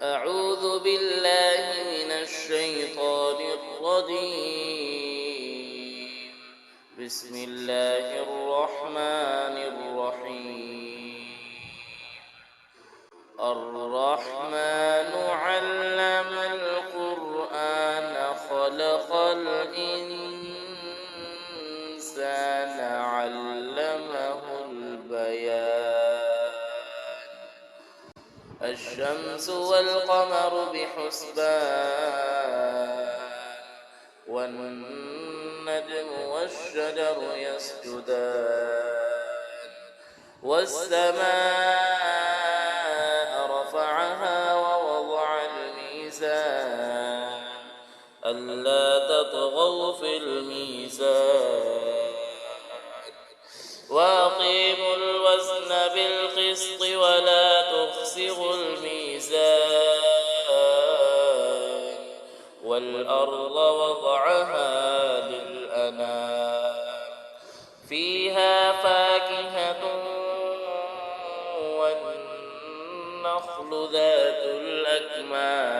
أعوذ بالله من الشيطان الرجيم. بسم الله الرحمن الرحيم. الرحمن علم القرآن خلق الإنسان علمه البيان. الشمس والقمر بحسبان والنجم والشجر يسجدان والسماء رفعها ووضع الميزان ألا تطغوا في الميزان وأقيموا الوزن بالقسط ولا تخسروا الميزان والأرض وضعها للأنام فيها فاكهة والنخل ذات الأكمام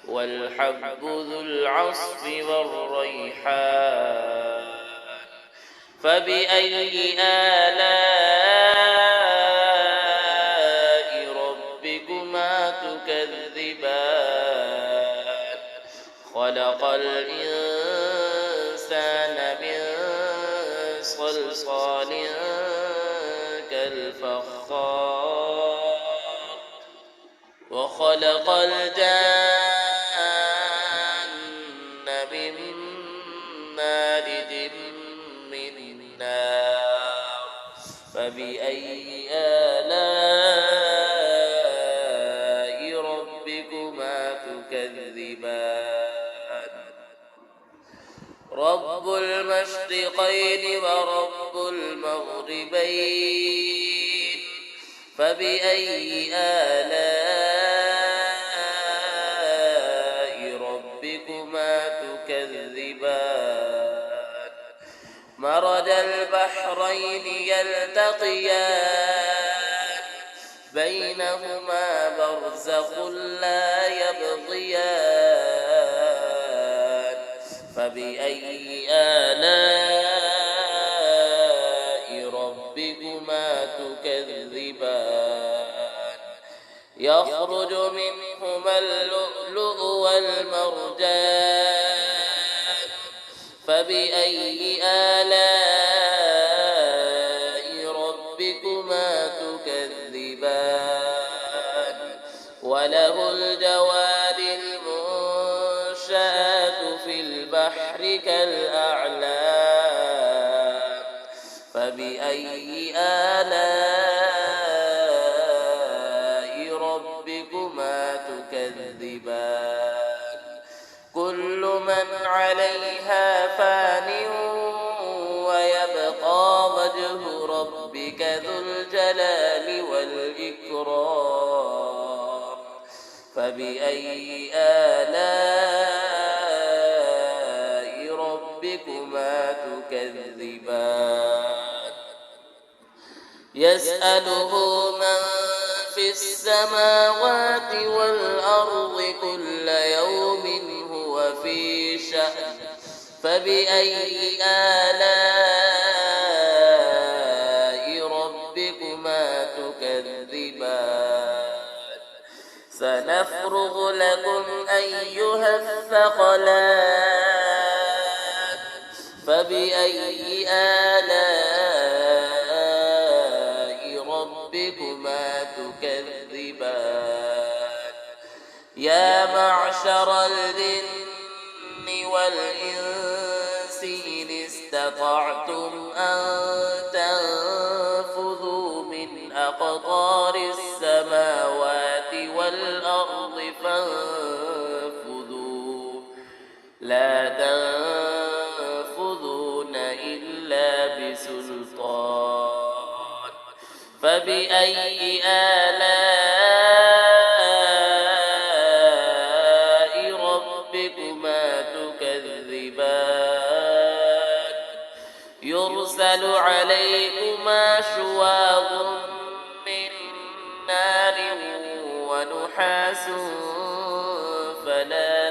والحب ذو العصف والريحان فبأي آلاء ربكما تكذبان خلق الإنسان من صلصال كالفخار وخلق الجان من مارج من نار فبأي آلاء ربكما تكذبان رب المشرقين ورب المغربين فبأي آلاء ربكما تكذبان مرج البحرين يلتقيان بينهما برزخ لا يبغيان فبأي آلاء ربكما تكذبان يخرج منهما اللؤلؤ والمرجان فبأي آلاء ربكما تكذبان وله الجوار المنشآت في البحر كالأعلام فبأي آلاء ربكما تكذبان كل من عليها فان ويبقى وجه ربك ذو الجلال والإكرام فبأي آلاء ربكما تكذبان يسأله من في السماوات والأرض كل يوم هو في شأن فبأي آلاء ربكما تكذبان سنفرغ لكم أيها الثقلان فبأي آلاء ربكما تكذبان يا معشر الجن والإنس إن استطعتم أن تنفذوا من أقطار السماوات والأرض فانفذوا لا تنفذون إلا بسلطان فبأي آلاء ربكما تكذبان يرسل عليكما شواظ من نار ونحاس فلا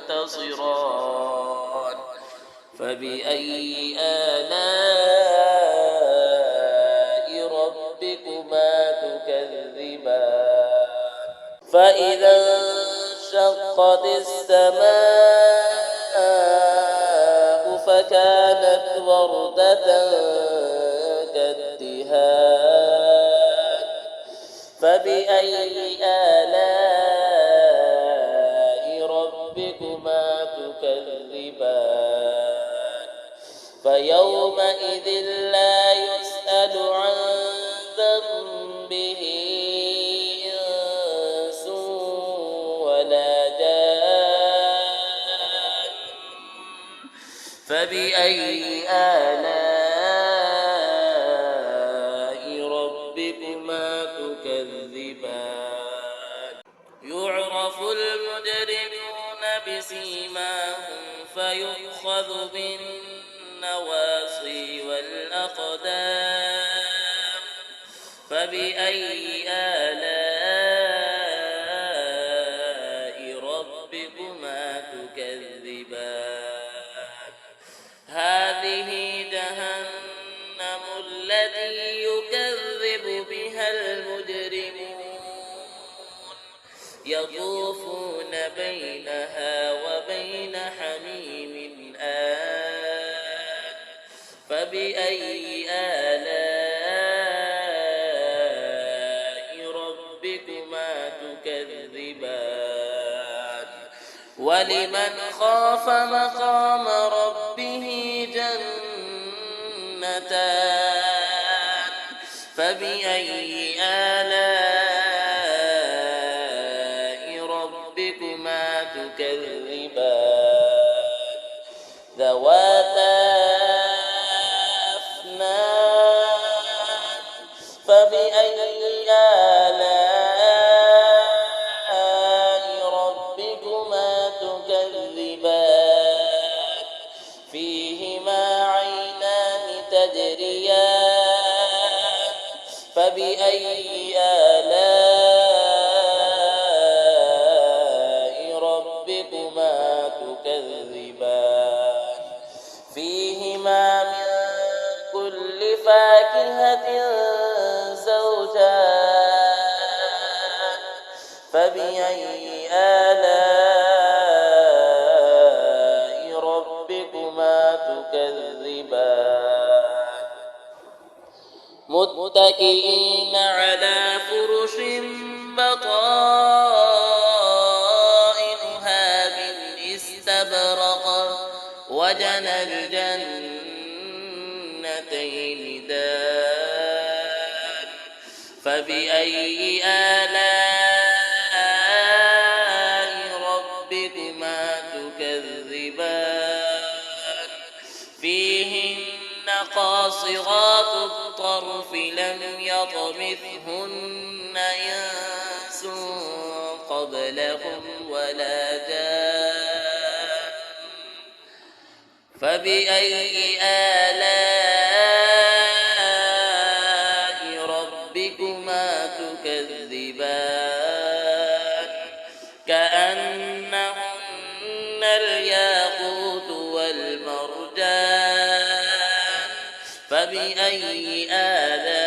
تنتصران فبأي آلاء ربكما تكذبان فإذا انشقت السماء فكانت وردة كالدهان فبأي آلاء ربكما تكذبان فيومئذ لا يسأل عن ذنبه إنس ولا جان فبأي آلاء ربكما تكذبان يعرف المجرمون بسيماهم فيؤخذ بالنواصي والأقدام فبأي آلاء ربكما تكذبان هذه جهنم التي يكذب بها المجرمون يطوفون بينها وبين حميم آن فبأي آلاء ربكما تكذبان ولمن خاف مقام ربه جنتان فبأي آلاء ربكما تكذبان ذواتا أفنان فبأي آلاء ربكما تكذبان فيهما عينان تجريان فبأي آلاء ربكما تكذبان فيهما من كل فاكهة زوجان فبأي آلاء ربكما تكذبان متكئين على فرش بطائنها من استبرق وجنى الجنتين دان فبأي آلاء ربكما تكذبان فيهن قاصرات الطرف لم يطمثهن إنس قبلهم ولا جان فبأي آلاء ربكما تكذبان كأنهن الياقوت والمرجان فبأي آلاء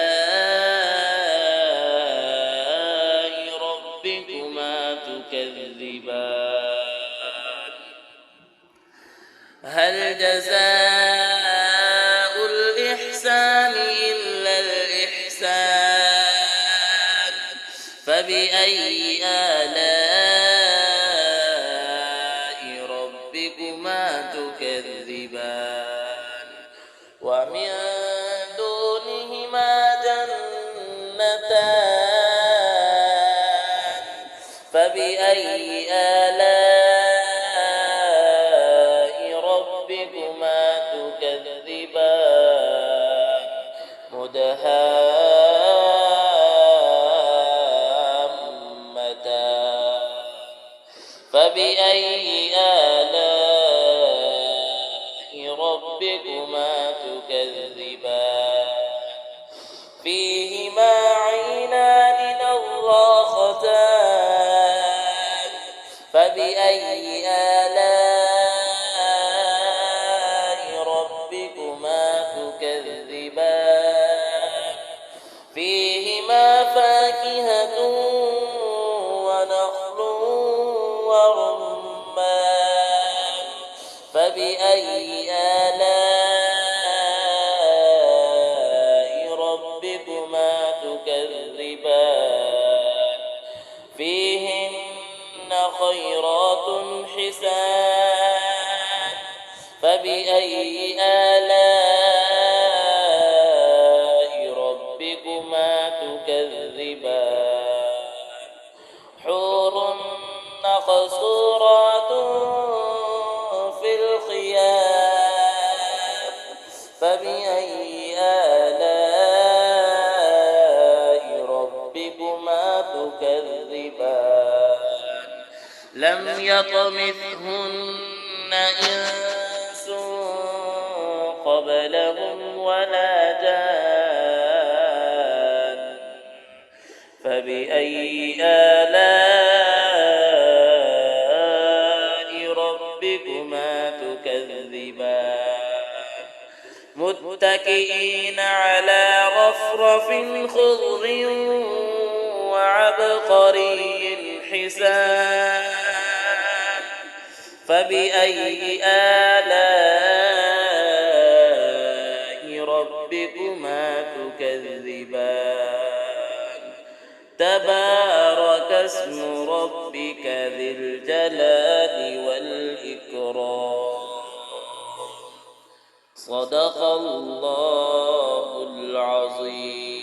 ربكما تكذبان هل جزاء الإحسان إلا الإحسان فبأي آلاء ربكما تكذبان ومن دونهما جنتان فبأي آلاء ربكما تكذبان مدهامتان فبأي آلاء ربكما تكذبان فيهما عينان نضاختان فبأي آلاء ربكما تكذبان فيهما فاكهة ونخل ورمان فبأي آلاء ربكما تكذبان فيهن خيرات حسان فبأي آلاء ربكما تكذبان حور مقصورات في الخيام فبأي آلاء ربكما تكذبان لم يطمثهن إنس قبلهم ولا جان فبأي آلاء ربكما تكذبان متكئين على رفرف خضر وعبقري حسان فبأي آلاء ربكما تكذبان تبارك اسم ربك ذي الجلال والإكرام صدق الله العظيم.